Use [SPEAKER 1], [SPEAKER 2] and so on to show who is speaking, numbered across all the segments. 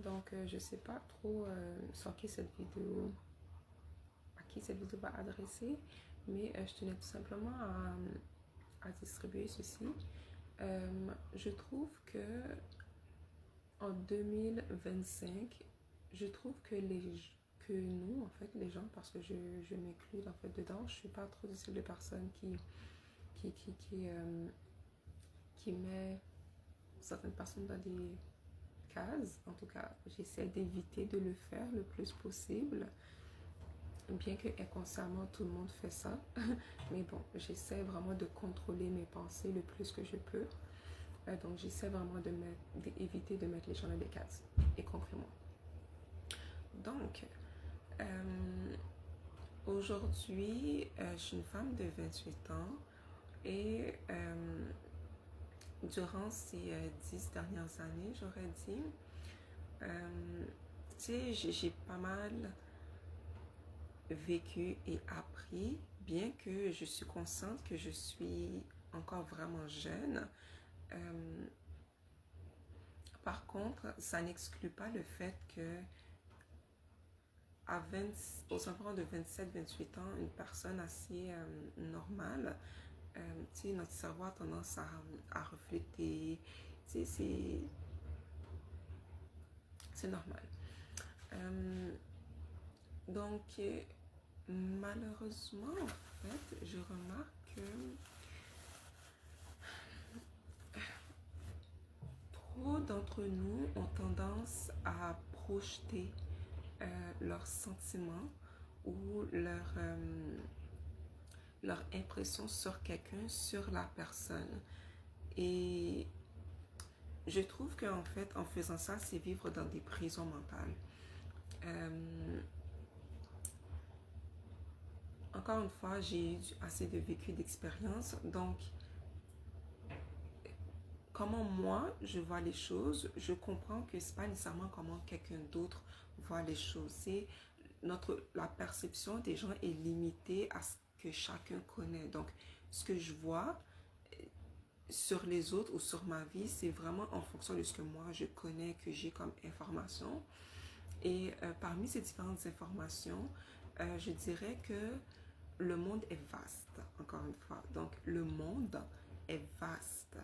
[SPEAKER 1] Donc, je sais pas trop sur qui cette vidéo, à qui cette vidéo va adresser, mais je tenais tout simplement à distribuer ceci. Je trouve que en 2025, je trouve que nous, en fait, les gens, parce que je m'inclus en fait dedans, je suis pas trop du style de personne qui, qui, qui, euh, qui met certaines personnes dans des cases. En tout cas, j'essaie d'éviter de le faire le plus possible. Bien que inconsciemment tout le monde fait ça. Mais bon, j'essaie vraiment de contrôler mes pensées le plus que je peux. Donc j'essaie vraiment d'éviter de mettre les gens dans des cases, y compris moi. Donc, aujourd'hui, je suis une femme de 28 ans et durant ces 10 dernières années, j'aurais dit, tu sais, j'ai pas mal vécu et appris, bien que je suis consciente que je suis encore vraiment jeune. Par contre, ça n'exclut pas le fait que aux environs de 27-28 ans, une personne assez normale, tu sais, notre cerveau a tendance à refléter, tu sais, c'est normal. Donc, malheureusement, en fait, je remarque que trop d'entre nous ont tendance à projeter leurs sentiments ou leur impression sur quelqu'un, sur la personne. Et je trouve qu'en fait, en faisant ça, c'est vivre dans des prisons mentales. Encore une fois, j'ai eu assez de vécu d'expérience, donc comment moi je vois les choses, je comprends que c'est pas nécessairement comment quelqu'un d'autre voit les choses. C'est la perception des gens est limitée à ce que chacun connaît. Donc, ce que je vois sur les autres ou sur ma vie, c'est vraiment en fonction de ce que moi je connais, que j'ai comme information. Et parmi ces différentes informations, je dirais que le monde est vaste, encore une fois. Donc, le monde est vaste.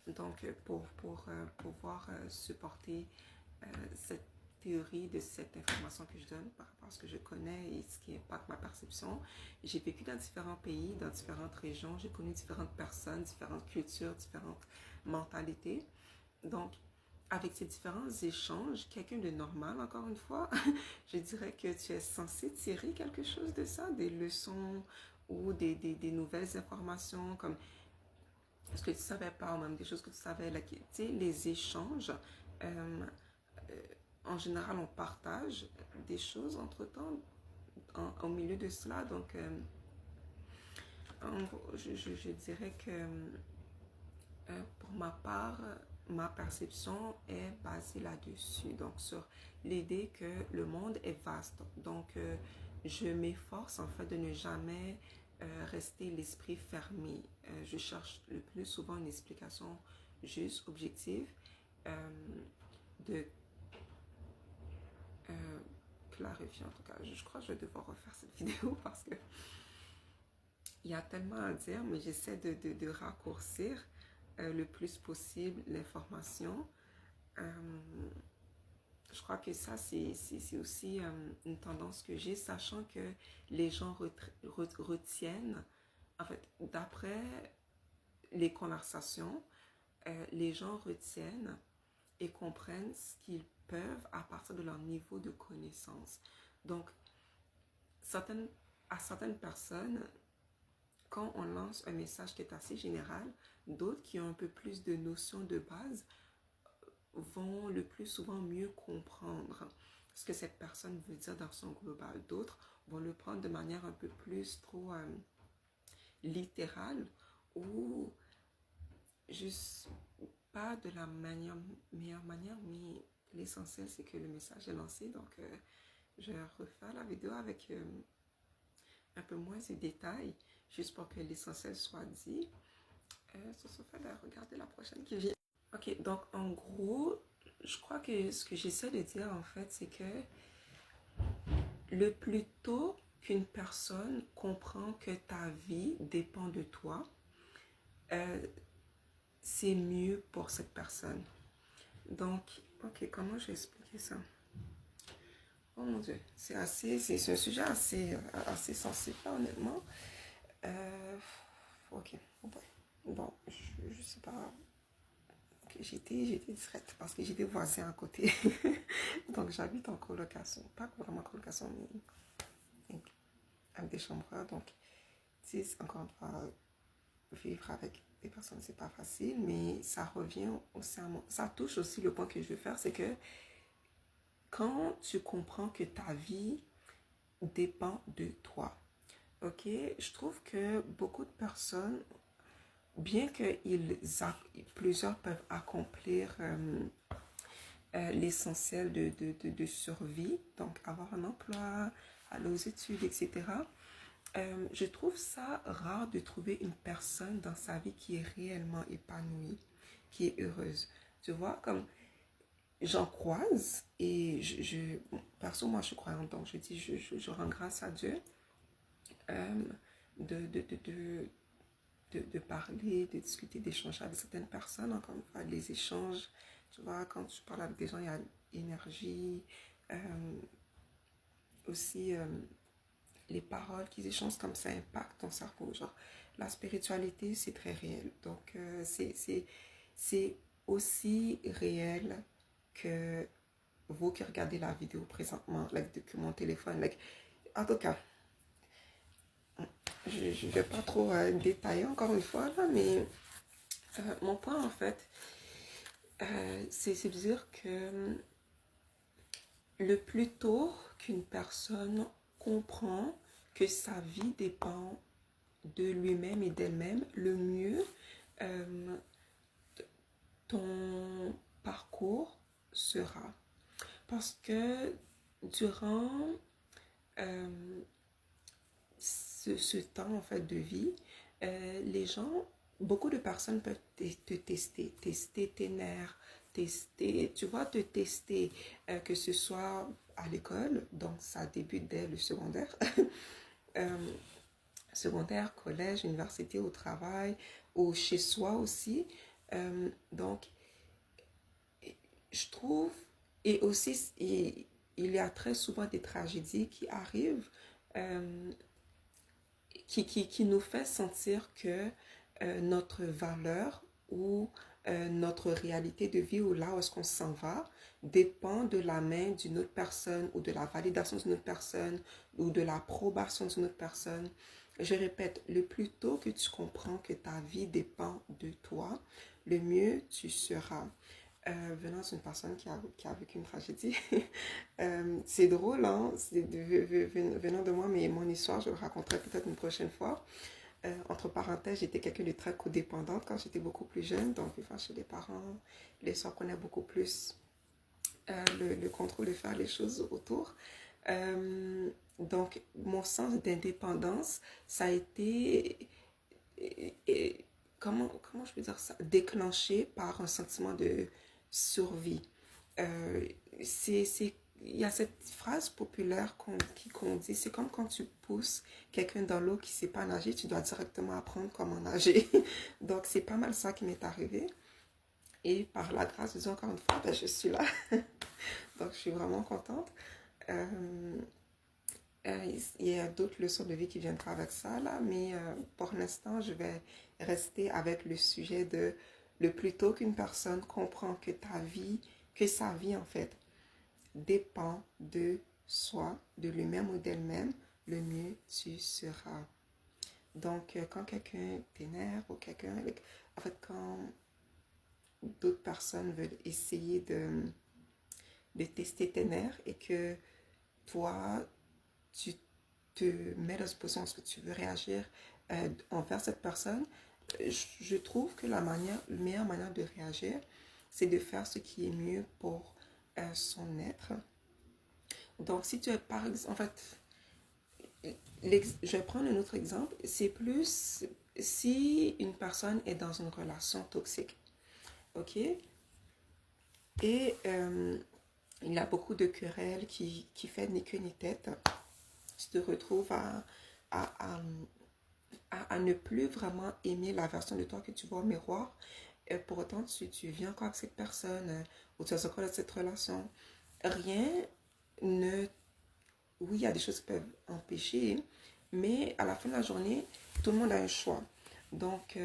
[SPEAKER 1] Donc, pour pouvoir supporter cette théorie de cette information que je donne par rapport à ce que je connais et ce qui impacte ma perception, j'ai vécu dans différents pays, dans différentes régions, j'ai connu différentes personnes, différentes cultures, différentes mentalités. Donc, avec ces différents échanges, quelqu'un de normal, encore une fois, je dirais que tu es censé tirer quelque chose de ça, des leçons ou des nouvelles informations, comme ce que tu ne savais pas, ou même des choses que tu savais. Là, tu sais, les échanges, euh, en général, on partage des choses entre-temps, au milieu de cela. Donc, en gros, je dirais que pour ma part, ma perception est basée là-dessus, donc sur l'idée que le monde est vaste. Donc, je m'efforce en fait de ne jamais rester l'esprit fermé. Je cherche le plus souvent une explication juste, objective, de clarifier en tout cas. Je crois que je vais devoir refaire cette vidéo parce que il y a tellement à dire, mais j'essaie de raccourcir le plus possible l'information. Je crois que ça, c'est aussi une tendance que j'ai, sachant que les gens retiennent, en fait, d'après les conversations, les gens retiennent et comprennent ce qu'ils peuvent à partir de leur niveau de connaissance. Donc, à certaines personnes, quand on lance un message qui est assez général, d'autres qui ont un peu plus de notions de base vont le plus souvent mieux comprendre ce que cette personne veut dire dans son global. D'autres vont le prendre de manière un peu plus trop littérale ou juste pas de la meilleure manière, mais l'essentiel c'est que le message est lancé. Donc je vais refaire la vidéo avec un peu moins de détails, juste pour que l'essentiel soit dit. Sur ce fait, regardez la prochaine qui vient. Ok, donc en gros, je crois que ce que j'essaie de dire en fait, c'est que le plus tôt qu'une personne comprend que ta vie dépend de toi, euh, c'est mieux pour cette personne. Donc, ok, comment je vais expliquer ça? Oh mon Dieu, c'est un sujet assez sensible, là, honnêtement. Ok, bon, je sais pas. Ok, j'étais distraite parce que j'étais voisin à côté. Donc, j'habite en colocation. Pas vraiment colocation, mais avec des chambres. Donc, tu sais, encore une fois, vivre avec des personnes, c'est pas facile, mais ça revient aussi à moi. Ça touche aussi le point que je veux faire, c'est que quand tu comprends que ta vie dépend de toi, ok, je trouve que beaucoup de personnes, bien que plusieurs peuvent accomplir l'essentiel de survie, donc avoir un emploi, aller aux études, etc., je trouve ça rare de trouver une personne dans sa vie qui est réellement épanouie, qui est heureuse. Tu vois, comme j'en croise et perso, moi je suis croyante, donc je dis, je rends grâce à Dieu euh, de, de, de, de, de parler, de discuter, d'échanger avec certaines personnes, encore une fois, les échanges, tu vois, quand tu parles avec des gens, il y a l'énergie, aussi les paroles qu'ils échangent comme ça impactent ton cerveau. Genre, la spiritualité, c'est très réel. Donc, c'est aussi réel que vous qui regardez la vidéo présentement, like, depuis mon téléphone. Like, en tout cas, je ne vais pas trop détailler encore une fois, là, mais mon point, en fait, c'est de dire que le plus tôt qu'une personne comprend que sa vie dépend de lui-même et d'elle-même, le mieux euh, ton parcours sera. Parce que durant euh, ce temps en fait de vie, les gens, beaucoup de personnes peuvent te tester tes nerfs, tester, tu vois, te tester, que ce soit à l'école, donc ça débute dès le secondaire, euh, secondaire, collège, université, au travail, ou chez soi aussi. Donc, je trouve, et aussi, il y a très souvent des tragédies qui arrivent, euh, qui nous fait sentir que notre valeur ou notre réalité de vie ou là où est-ce qu'on s'en va dépend de la main d'une autre personne ou de la validation d'une autre personne ou de l'approbation d'une autre personne. Je répète, le plus tôt que tu comprends que ta vie dépend de toi, le mieux tu seras. Venant d'une personne qui a vécu une tragédie, c'est drôle, hein? Venant de moi, mais mon histoire, je le raconterai peut-être une prochaine fois. Entre parenthèses, j'étais quelqu'un de très codépendante quand j'étais beaucoup plus jeune. Donc, vivant chez les parents, les soeurs prenaient beaucoup plus le contrôle de faire les choses autour. Donc, mon sens d'indépendance, ça a été, comment je peux dire ça, déclenché par un sentiment de survie. Euh, il y a cette phrase populaire qu'on dit, c'est comme quand tu pousses quelqu'un dans l'eau qui ne sait pas nager, tu dois directement apprendre comment nager. Donc, c'est pas mal ça qui m'est arrivé. Et par la grâce de Dieu, encore une fois, ben, je suis là. Donc, je suis vraiment contente. Euh, il y a d'autres leçons de vie qui viendront avec ça, là, mais pour l'instant, je vais rester avec le sujet de le plus tôt qu'une personne comprend que que sa vie, en fait, dépend de soi, de lui-même ou d'elle-même, le mieux tu seras. Donc, quand quelqu'un t'énerve ou quelqu'un, en fait, quand d'autres personnes veulent essayer de tester tes nerfs et que toi, tu te mets dans une position où tu veux réagir envers cette personne, je trouve que la meilleure manière de réagir, c'est de faire ce qui est mieux pour son être. Donc, si tu es par exemple, en fait, je vais prendre un autre exemple, c'est plus si une personne est dans une relation toxique, ok? Et il y a beaucoup de querelles qui fait ni queue ni tête. Tu te retrouves à, à ne plus vraiment aimer la version de toi que tu vois au miroir. Et pour autant, tu viens encore avec cette personne ou tu as encore cette relation. Rien ne... Oui, il y a des choses qui peuvent empêcher, mais à la fin de la journée, tout le monde a un choix. Donc,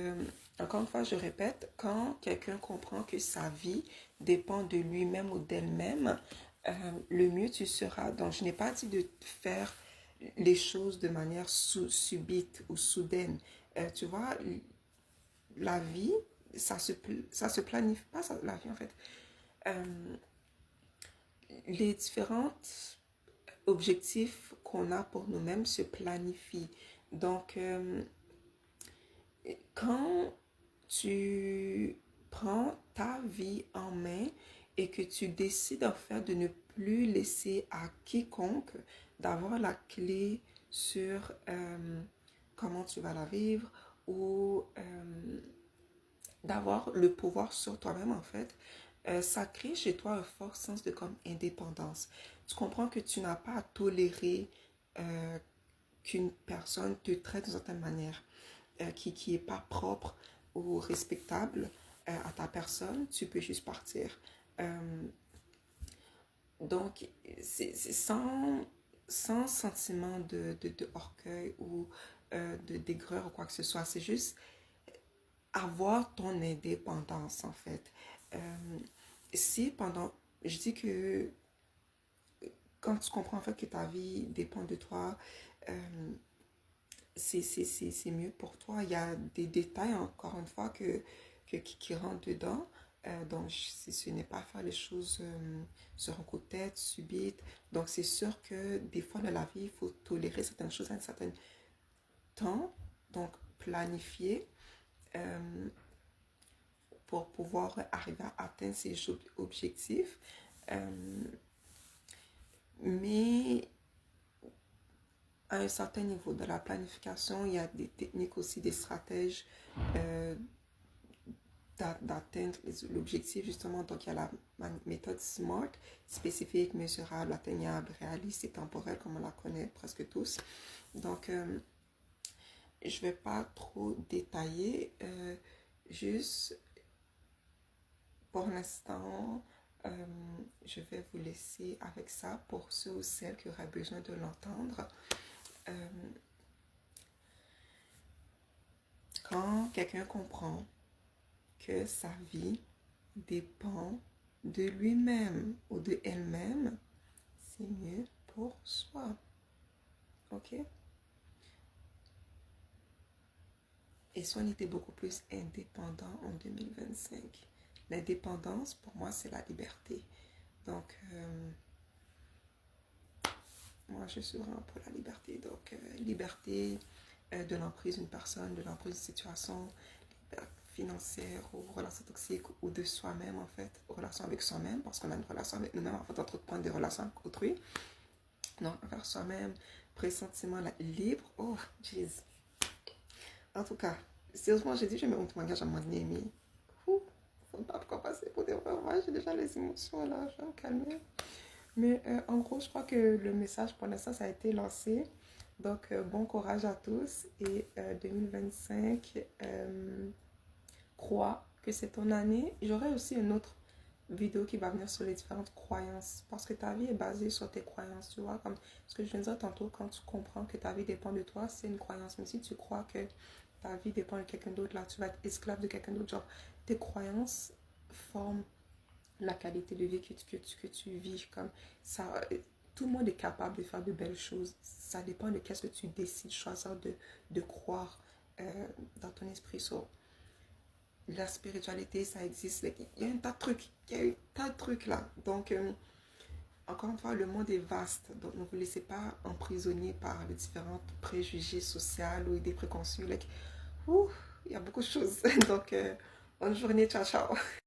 [SPEAKER 1] encore une fois, je répète, quand quelqu'un comprend que sa vie dépend de lui-même ou d'elle-même, le mieux tu seras. Donc, je n'ai pas dit de faire les choses de manière subite ou soudaine. Tu vois, la vie, ça se planifie pas, ça, la vie en fait. Euh, les différents objectifs qu'on a pour nous-mêmes se planifient. Donc, quand tu prends ta vie en main et que tu décides en fait de ne plus laisser à quiconque d'avoir la clé sur comment tu vas la vivre ou d'avoir le pouvoir sur toi-même en fait, ça crée chez toi un fort sens de comme indépendance. Tu comprends que tu n'as pas à tolérer qu'une personne te traite d'une certaine manière qui n'est pas propre ou respectable à ta personne, tu peux juste partir. Donc, c'est sans sentiment de orgueil ou d'aigreur ou quoi que ce soit. C'est juste avoir ton indépendance, en fait. Si pendant... Je dis que quand tu comprends en fait que ta vie dépend de toi, c'est mieux pour toi. Il y a des détails, encore une fois, qui rentrent dedans. Donc, ce n'est pas faire les choses sur un coup de tête, subite. Donc, c'est sûr que des fois dans la vie, il faut tolérer certaines choses à un certain temps. Donc, planifier pour pouvoir arriver à atteindre ces objectifs. Mais à un certain niveau de la planification, il y a des techniques aussi, des stratèges euh, d'atteindre l'objectif justement. Donc il y a la méthode SMART, spécifique, mesurable, atteignable, réaliste et temporelle, comme on la connaît presque tous. Donc je ne vais pas trop détailler, juste pour l'instant, je vais vous laisser avec ça pour ceux ou celles qui auraient besoin de l'entendre. Quand quelqu'un comprend que sa vie dépend de lui-même ou de elle-même, c'est mieux pour soi. Ok? Et si on était beaucoup plus indépendant en 2025? L'indépendance, pour moi, c'est la liberté. Donc, moi, je suis vraiment pour la liberté. Donc, liberté de l'emprise d'une personne, de l'emprise d'une situation financière ou relations toxiques ou de soi-même, en fait, relation avec soi-même, parce qu'on a une relation avec nous-mêmes, en fait, d'entreprendre des relations avec autrui. Donc, envers soi-même, pressentiment libre. Oh, jeez. En tout cas, sérieusement, j'ai dit, je mets un témoignage à un moment donné, mais faut pas pourquoi passer pour des ouais, j'ai déjà les émotions là, je vais me calmer. Mais en gros, je crois que le message pour l'instant, ça a été lancé. Donc, bon courage à tous et 2025, crois que c'est ton année. J'aurai aussi une autre vidéo qui va venir sur les différentes croyances parce que ta vie est basée sur tes croyances, tu vois, comme ce que je viens de dire tantôt, quand tu comprends que ta vie dépend de toi, c'est une croyance. Mais si tu crois que ta vie dépend de quelqu'un d'autre, là, tu vas être esclave de quelqu'un d'autre. Genre, tes croyances forment la qualité de vie que tu vis. Comme ça, tout le monde est capable de faire de belles choses. Ça dépend de qu'est-ce que tu décides, choisir de croire dans ton esprit. So, la spiritualité, ça existe. Il y a un tas de trucs. Il y a un tas de trucs là. Donc, encore une fois, le monde est vaste. Donc, ne vous laissez pas emprisonner par les différents préjugés sociaux ou idées préconçues. Il y a beaucoup de choses. Donc, bonne journée. Ciao, ciao.